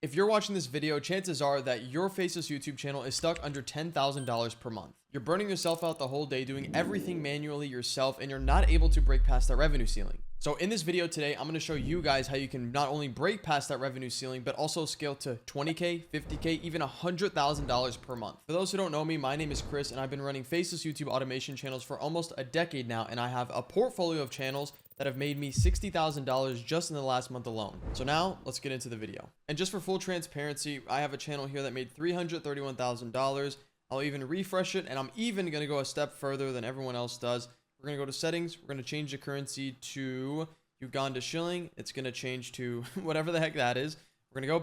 If you're watching this video, chances are that your Faceless YouTube channel is stuck under $10,000 per month. You're burning yourself out the whole day doing everything manually yourself, and you're not able to break past that revenue ceiling. So in this video today, I'm going to show you guys how you can not only break past that revenue ceiling, but also scale to 20K, 50K, even $100,000 per month. For those who don't know me, my name is Chris, and I've been running Faceless YouTube automation channels for almost a decade now, and I have a portfolio of channels that have made me $60,000 just in the last month alone. So now let's get into the video. And just for full transparency, I have a channel here that made $331,000. I'll even refresh it, and I'm even going to go a step further than everyone else does. We're going to go to settings. We're going to change the currency to Uganda shilling. It's going to change to whatever the heck that is. We're going to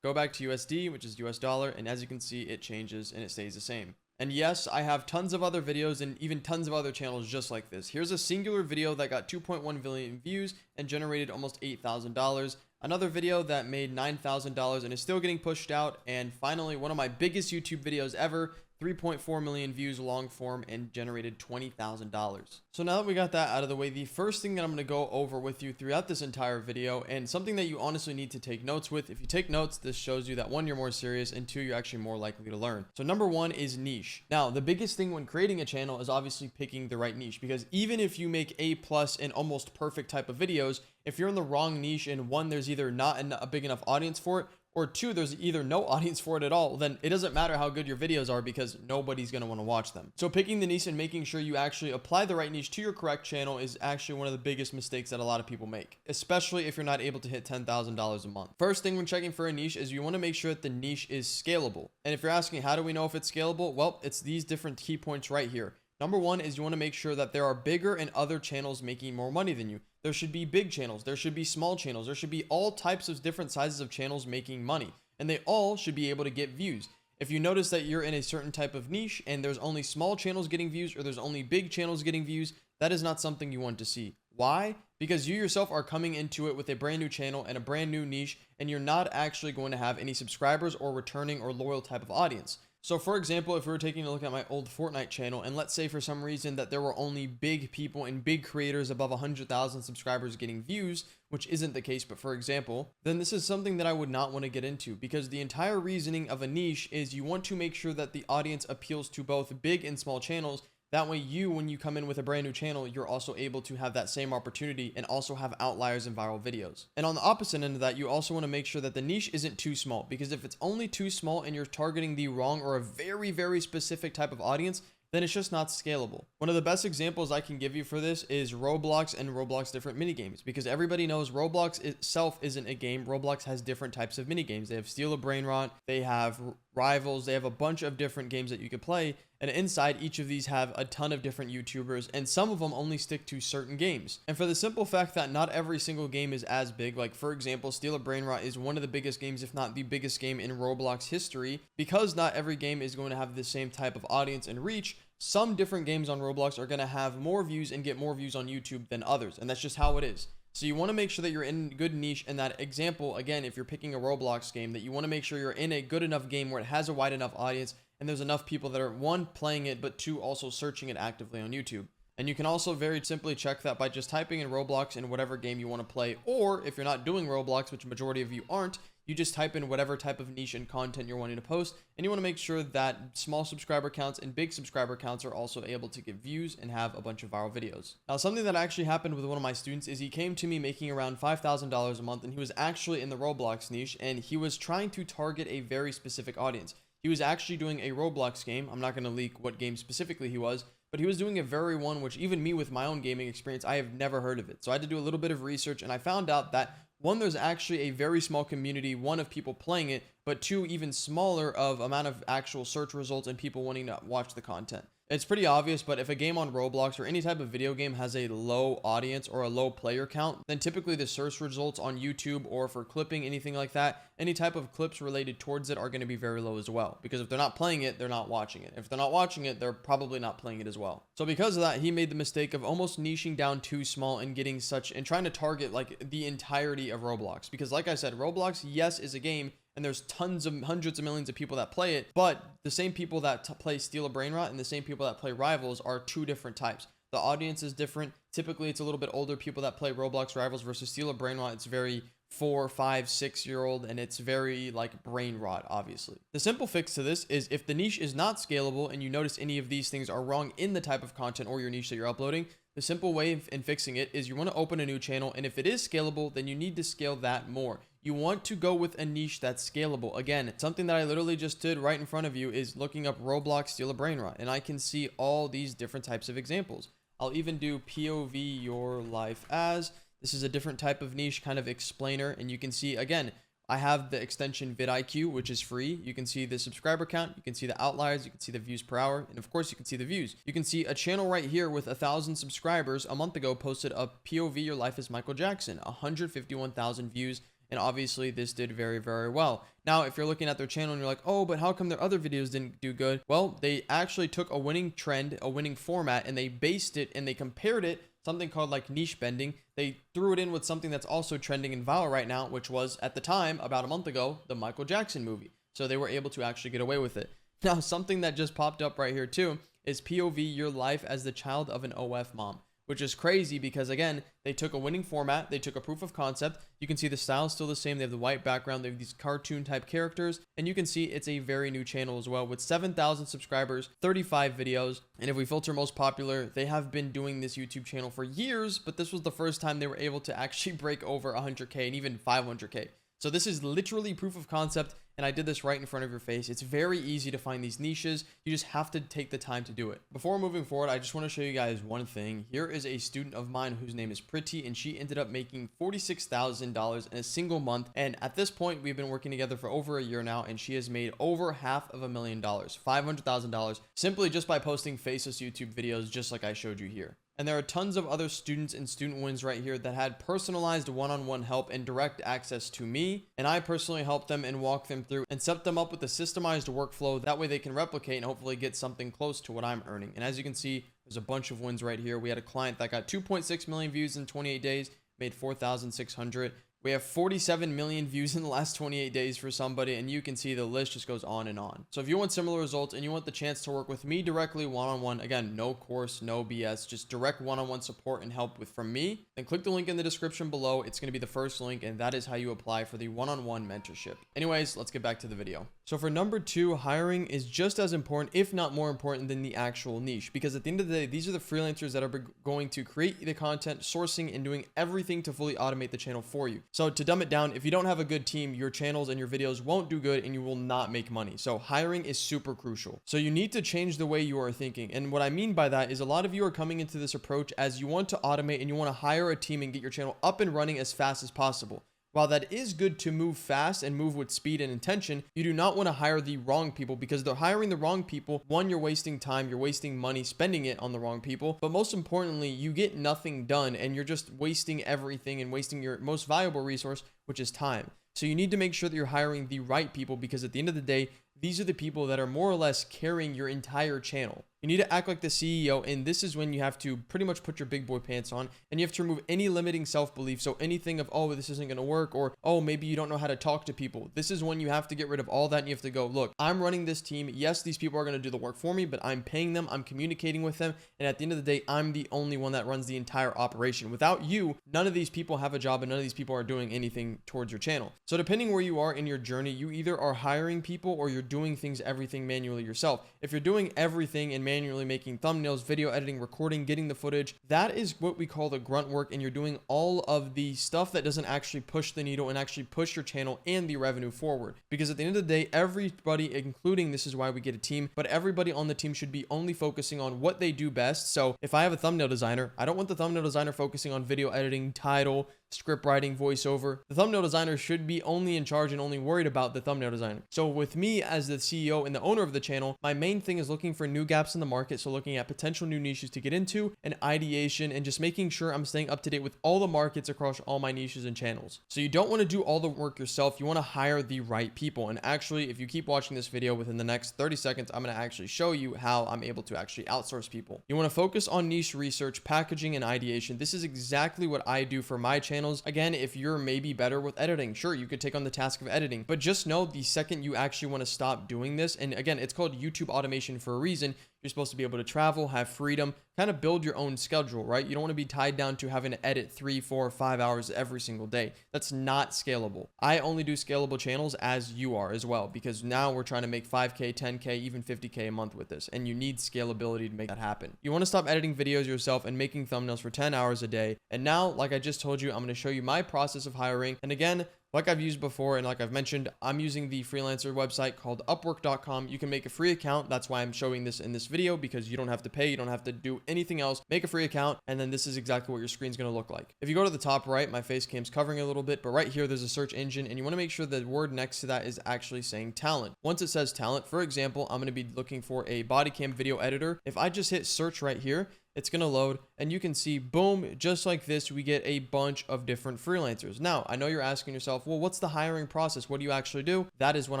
go back to USD, which is US dollar. And as you can see, it changes and it stays the same. And yes, I have tons of other videos and even tons of other channels just like this. Here's a singular video that got 2.1 billion views and generated almost $8,000. Another video that made $9,000 and is still getting pushed out. And finally, one of my biggest YouTube videos ever, 3.4 million views long form and generated $20,000. So now that we got that out of the way, the first thing that I'm going to go over with you throughout this entire video, and something that you honestly need to take notes with. If you take notes, this shows you that one, you're more serious, and two, you're actually more likely to learn. So number one is niche. Now, the biggest thing when creating a channel is obviously picking the right niche, because even if you make A+ and almost perfect type of videos, if you're in the wrong niche and one, there's either not a big enough audience for it, or two, there's either no audience for it at all, then it doesn't matter how good your videos are because nobody's going to want to watch them. So picking the niche and making sure you actually apply the right niche to your correct channel is actually one of the biggest mistakes that a lot of people make, especially if you're not able to hit $10,000 a month. First thing when checking for a niche is you want to make sure that the niche is scalable. And if you're asking, how do we know if it's scalable? Well, it's these different key points right here. Number one is you want to make sure that there are bigger and other channels making more money than you. There should be big channels. There should be small channels. There should be all types of different sizes of channels making money, and they all should be able to get views. If you notice that you're in a certain type of niche and there's only small channels getting views or there's only big channels getting views, that is not something you want to see. Why? Because you yourself are coming into it with a brand new channel and a brand new niche, and you're not actually going to have any subscribers or returning or loyal type of audience. So for example, if we were taking a look at my old Fortnite channel, and let's say for some reason that there were only big people and big creators above 100,000 subscribers getting views, which isn't the case, but for example, then this is something that I would not want to get into, because the entire reasoning of a niche is you want to make sure that the audience appeals to both big and small channels. That way when you come in with a brand new channel, you're also able to have that same opportunity and also have outliers and viral videos. And on the opposite end of that, you also want to make sure that the niche isn't too small, because if it's only too small and you're targeting the wrong or a very, very specific type of audience, then it's just not scalable. One of the best examples I can give you for this is Roblox and Roblox different minigames, because everybody knows Roblox itself isn't a game. Roblox has different types of minigames. They have Steal a Brain Rot, they have Rivals, they have a bunch of different games that you could play, and inside each of these have a ton of different YouTubers, and some of them only stick to certain games. And for the simple fact that not every single game is as big, like for example, Steal a Brain Rot is one of the biggest games, if not the biggest game in Roblox history, because not every game is going to have the same type of audience and reach. Some different games on Roblox are going to have more views and get more views on YouTube than others, and that's just how it is. So you want to make sure that you're in a good niche. In that example, again, if you're picking a Roblox game, that you want to make sure you're in a good enough game where it has a wide enough audience and there's enough people that are, one, playing it, but two, also searching it actively on YouTube. And you can also very simply check that by just typing in Roblox in whatever game you want to play. Or if you're not doing Roblox, which majority of you aren't, you just type in whatever type of niche and content you're wanting to post. And you want to make sure that small subscriber counts and big subscriber counts are also able to get views and have a bunch of viral videos. Now, something that actually happened with one of my students is he came to me making around $5,000 a month, and he was actually in the Roblox niche, and he was trying to target a very specific audience. He was actually doing a Roblox game. I'm not going to leak what game specifically he was, but he was doing a very one which even me with my own gaming experience, I have never heard of it. So I had to do a little bit of research, and I found out that one, there's actually a very small community, one, of people playing it, but two, even smaller of amount of actual search results and people wanting to watch the content. It's pretty obvious, but if a game on Roblox or any type of video game has a low audience or a low player count, then typically the search results on YouTube or for clipping, anything like that, any type of clips related towards it are going to be very low as well. Because if they're not playing it, they're not watching it. If they're not watching it, they're probably not playing it as well. So because of that, he made the mistake of almost niching down too small and getting such, and trying to target like the entirety of Roblox. Because like I said, Roblox, yes, is a game, and there's tons of hundreds of millions of people that play it, but the same people that play Steal a Brain Rot and the same people that play Rivals are two different types. The audience is different. Typically, it's a little bit older people that play Roblox Rivals versus Steal a Brain Rot. It's very 4, 5, 6 year old, and it's very like brain rot, obviously. The simple fix to this is if the niche is not scalable and you notice any of these things are wrong in the type of content or your niche that you're uploading, the simple way in fixing it is you want to open a new channel, and if it is scalable, then you need to scale that more. You want to go with a niche that's scalable. Again, something that I literally just did right in front of you is looking up Roblox steal a brain rot, and I can see all these different types of examples. I'll even do POV your life as. This is a different type of niche kind of explainer, and you can see, again, I have the extension vidIQ, which is free. You can see the subscriber count, you can see the outliers, you can see the views per hour, and of course you can see the views. You can see a channel right here with 1,000 subscribers a month ago posted a POV your life as Michael Jackson, 151,000 views, and obviously this did very, very well. Now, if you're looking at their channel and you're like, oh, but how come their other videos didn't do good? Well, they actually took a winning trend, a winning format, and they based it and they compared it, something called like niche bending. They threw it in with something that's also trending and viral right now, which was at the time, about a month ago, the Michael Jackson movie. So they were able to actually get away with it. Now, something that just popped up right here too is POV your life as the child of an OF mom, which is crazy because, again, they took a winning format, they took a proof of concept. You can see the style is still the same. They have the white background, they have these cartoon type characters, and you can see it's a very new channel as well with 7,000 subscribers, 35 videos. And if we filter most popular, they have been doing this YouTube channel for years, but this was the first time they were able to actually break over 100K and even 500K. So this is literally proof of concept, and I did this right in front of your face. It's very easy to find these niches. You just have to take the time to do it. Before moving forward, I just want to show you guys one thing. Here is a student of mine whose name is Pretty, and she ended up making $46,000 in a single month. And at this point, we've been working together for over a year now, and she has made over $500,000, $500,000, simply just by posting Faceless YouTube videos, just like I showed you here. And there are tons of other students and student wins right here that had personalized one-on-one help and direct access to me. And I personally helped them and walked them through and set them up with a systemized workflow. That way they can replicate and hopefully get something close to what I'm earning. And as you can see, there's a bunch of wins right here. We had a client that got 2.6 million views in 28 days, made 4,600. We have 47 million views in the last 28 days for somebody, and you can see the list just goes on and on. So if you want similar results and you want the chance to work with me directly one-on-one, again, no course, no BS, just direct one-on-one support and help from me, then click the link in the description below. It's going to be the first link, and that is how you apply for the one-on-one mentorship. Anyways, let's get back to the video. So for number 2, hiring is just as important, if not more important, than the actual niche, because at the end of the day, these are the freelancers that are going to create the content, sourcing, and doing everything to fully automate the channel for you. So to dumb it down, if you don't have a good team, your channels and your videos won't do good and you will not make money. So hiring is super crucial. So you need to change the way you are thinking. And what I mean by that is a lot of you are coming into this approach as you want to automate and you want to hire a team and get your channel up and running as fast as possible. While that is good to move fast and move with speed and intention, you do not want to hire the wrong people, because they're hiring the wrong people. One, you're wasting time, you're wasting money spending it on the wrong people, but most importantly, you get nothing done and you're just wasting everything and wasting your most valuable resource, which is time. So you need to make sure that you're hiring the right people, because at the end of the day, these are the people that are more or less carrying your entire channel. You need to act like the CEO, and this is when you have to pretty much put your big boy pants on, and you have to remove any limiting self-belief. So anything of, oh, this isn't going to work, or, oh, maybe you don't know how to talk to people. This is when you have to get rid of all that, and you have to go, look, I'm running this team. Yes, these people are going to do the work for me, but I'm paying them, I'm communicating with them, and at the end of the day, I'm the only one that runs the entire operation. Without you, none of these people have a job, and none of these people are doing anything towards your channel. So depending where you are in your journey, you either are hiring people or you're doing everything manually yourself. If you're doing everything and manually making thumbnails, video editing, recording, getting the footage, that is what we call the grunt work, and you're doing all of the stuff that doesn't actually push the needle and actually push your channel and the revenue forward. Because at the end of the day, everybody, including, this is why we get a team, but everybody on the team should be only focusing on what they do best. So if I have a thumbnail designer, I don't want the thumbnail designer focusing on video editing, title, script writing, voiceover. The thumbnail designer should be only in charge and only worried about the thumbnail designer. So with me as the CEO and the owner of the channel, my main thing is looking for new gaps in the market. So looking at potential new niches to get into and ideation, and just making sure I'm staying up to date with all the markets across all my niches and channels. So you don't want to do all the work yourself. You want to hire the right people. And actually, if you keep watching this video, within the next 30 seconds, I'm going to actually show you how I'm able to actually outsource people. You want to focus on niche research, packaging, and ideation. This is exactly what I do for my channels. Again, if you're maybe better with editing, sure, you could take on the task of editing, but just know the second you actually want to stop doing this, and again, it's called YouTube automation for a reason, You're supposed to be able to travel, have freedom, kind of build your own schedule, right? You don't want to be tied down to having to edit 3, 4, 5 hours every single day. That's not scalable. I only do scalable channels as you are as well, because now we're trying to make 5K, 10K, even 50K a month with this, and you need scalability to make that happen. You want to stop editing videos yourself and making thumbnails for 10 hours a day. And now, like I just told you, I'm going to show you my process of hiring. And again, like I've used before, and like I've mentioned, I'm using the freelancer website called Upwork.com. You can make a free account. That's why I'm showing this in this video, because you don't have to pay. You don't have to do anything else. Make a free account, and then this is exactly what your screen's going to look like. If you go to the top right, my face cam's covering a little bit, but right here, there's a search engine, and you want to make sure the word next to that is actually saying talent. Once it says talent, for example, I'm going to be looking for a body cam video editor. If I just hit search right here, it's going to load, and you can see, boom, just like this, we get a bunch of different freelancers. Now, I know you're asking yourself, well, what's the hiring process? What do you actually do? That is what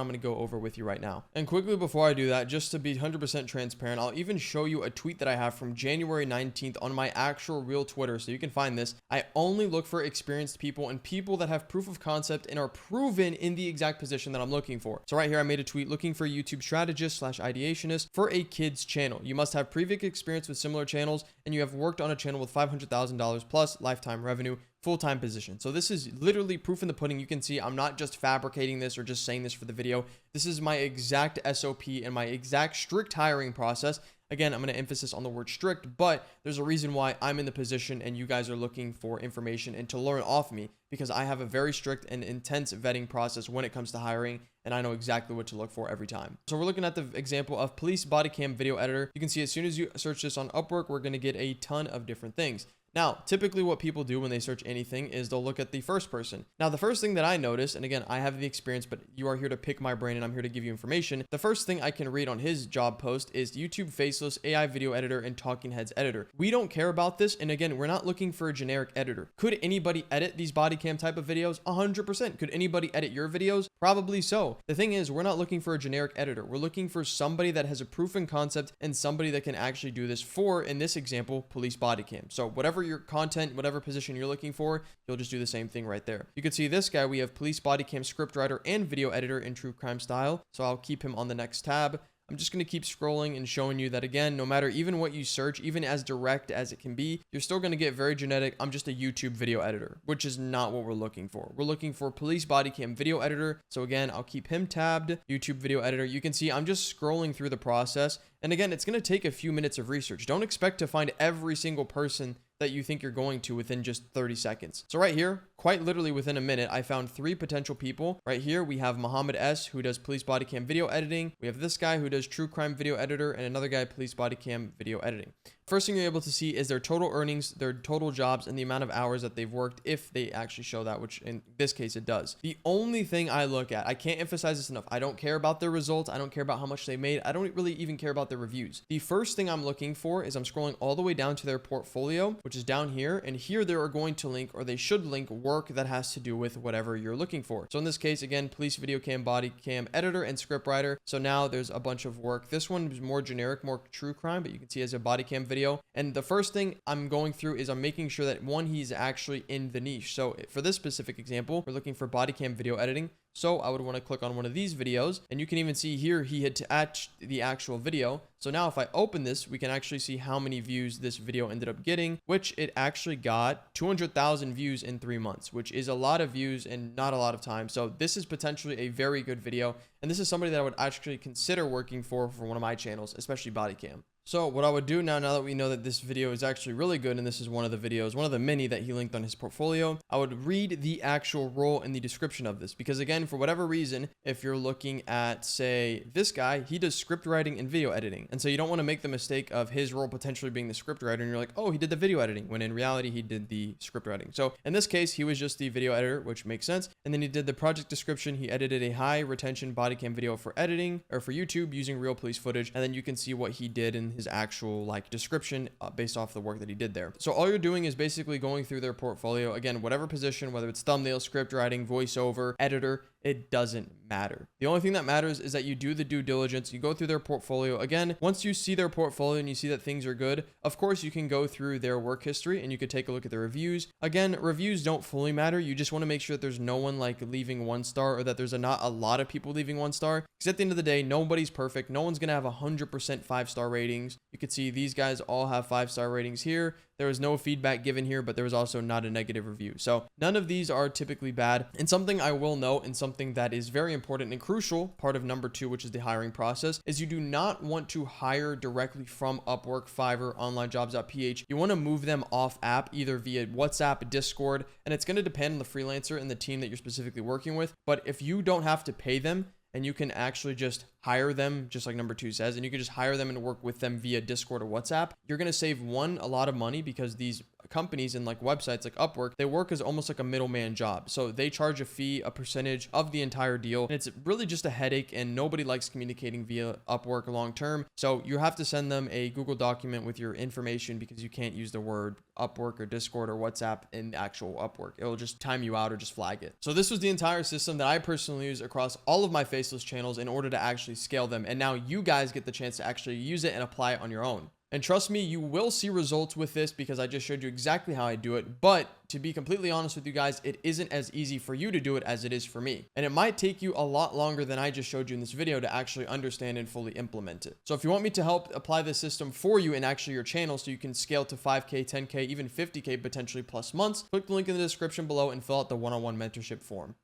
I'm going to go over with you right now. And quickly before I do that, just to be 100% transparent, I'll even show you a tweet that I have from January 19th on my actual real Twitter, so you can find this. I only look for experienced people and people that have proof of concept and are proven in the exact position that I'm looking for. So right here, I made a tweet looking for a YouTube strategist / ideationist for a kids channel. You must have previous experience with similar channels, and you have worked on a channel with $500,000 plus lifetime revenue, full-time position. So this is literally proof in the pudding. You can see I'm not just fabricating this or just saying this for the video. This is my exact SOP and my exact strict hiring process. Again, I'm going to emphasis on the word strict, but there's a reason why I'm in the position and you guys are looking for information and to learn off me, because I have a very strict and intense vetting process when it comes to hiring, and I know exactly what to look for every time. So we're looking at the example of police body cam video editor. You can see as soon as you search this on Upwork, we're going to get a ton of different things. Now, typically what people do when they search anything is they'll look at the first person. Now, the first thing that I noticed, and again, I have the experience, but you are here to pick my brain and I'm here to give you information. The first thing I can read on his job post is YouTube Faceless AI video editor and talking heads editor. We don't care about this. And again, we're not looking for a generic editor. Could anybody edit these body cam type of videos? 100%. Could anybody edit your videos? Probably so. The thing is, we're not looking for a generic editor. We're looking for somebody that has a proven concept and somebody that can actually do this for, in this example, police body cam. So whatever your content, whatever position you're looking for, you'll just do the same thing right there. You can see this guy, we have police body cam script writer and video editor in true crime style. So I'll keep him on the next tab. I'm just going to keep scrolling and showing you that, again, no matter even what you search, even as direct as it can be, you're still going to get very genetic. I'm just a YouTube video editor, which is not what we're looking for. We're looking for police body cam video editor. So again, I'll keep him tabbed, YouTube video editor. You can see I'm just scrolling through the process. And again, it's going to take a few minutes of research. Don't expect to find every single person that you think you're going to within just 30 seconds. So right here, quite literally within a minute, I found 3 potential people. Right here, we have Muhammad S, who does police body cam video editing. We have this guy who does true crime video editor, and another guy, police body cam video editing. First thing you're able to see is their total earnings, their total jobs, and the amount of hours that they've worked, if they actually show that, which in this case it does. The only thing I look at, I can't emphasize this enough, I don't care about their results, I don't care about how much they made, I don't really even care about their reviews. The first thing I'm looking for is I'm scrolling all the way down to their portfolio, which is down here, and here they are going to link, or they should link, work that has to do with whatever you're looking for. So in this case, again, police video cam, body cam editor, and script writer. So now there's a bunch of work. This one is more generic, more true crime, but you can see as a body cam video. And the first thing I'm going through is I'm making sure that, one, he's actually in the niche. So for this specific example, we're looking for body cam video editing. So I would want to click on one of these videos, and you can even see here he had to attach the actual video. So now if I open this, we can actually see how many views this video ended up getting, which it actually got 200,000 views in 3 months, which is a lot of views and not a lot of time. So this is potentially a very good video. And this is somebody that I would actually consider working for one of my channels, especially body cam. So what I would do now that we know that this video is actually really good, and this is one of the videos, one of the many that he linked on his portfolio, I would read the actual role in the description of this. Because again, for whatever reason, if you're looking at, say, this guy, he does script writing and video editing. And so you don't want to make the mistake of his role potentially being the script writer, and you're like, oh, he did the video editing, when in reality, he did the script writing. So in this case, he was just the video editor, which makes sense. And then he did the project description. He edited a high retention body cam video for editing, or for YouTube, using real police footage. And then you can see what he did in his actual description based off the work that he did there. So all you're doing is basically going through their portfolio, again, whatever position, whether it's thumbnail, script writing, voiceover, editor, it doesn't matter. The only thing that matters is that you do the due diligence, you go through their portfolio. Again, once you see their portfolio and you see that things are good, of course you can go through their work history and you could take a look at the reviews. Again, reviews don't fully matter. You just want to make sure that there's no one like leaving 1 star, or that there's not a lot of people leaving 1 star. Because at the end of the day, nobody's perfect. No one's going to have 100% 5-star ratings. You could see these guys all have 5-star ratings here. There was no feedback given here, but there was also not a negative review. So none of these are typically bad. And something I will note, and something that is very important and crucial, part of number 2, which is the hiring process, is you do not want to hire directly from Upwork, Fiverr, onlinejobs.ph. You want to move them off app, either via WhatsApp, Discord, and it's going to depend on the freelancer and the team that you're specifically working with. But if you don't have to pay them, and you can actually just hire them, just like number 2 says, and you can just hire them and work with them via Discord or WhatsApp, you're going to save a lot of money, because these companies and like websites like Upwork, they work as almost like a middleman job. So they charge a fee, a percentage of the entire deal. And it's really just a headache, and nobody likes communicating via Upwork long term. So you have to send them a Google document with your information, because you can't use the word Upwork or Discord or WhatsApp in actual Upwork. It'll just time you out or just flag it. So this was the entire system that I personally use across all of my Faceless channels in order to actually scale them. And now you guys get the chance to actually use it and apply it on your own. And trust me, you will see results with this, because I just showed you exactly how I do it. But to be completely honest with you guys, it isn't as easy for you to do it as it is for me. And it might take you a lot longer than I just showed you in this video to actually understand and fully implement it. So if you want me to help apply this system for you in actually your channel, so you can scale to 5K, 10K, even 50K potentially plus months, click the link in the description below and fill out the one-on-one mentorship form.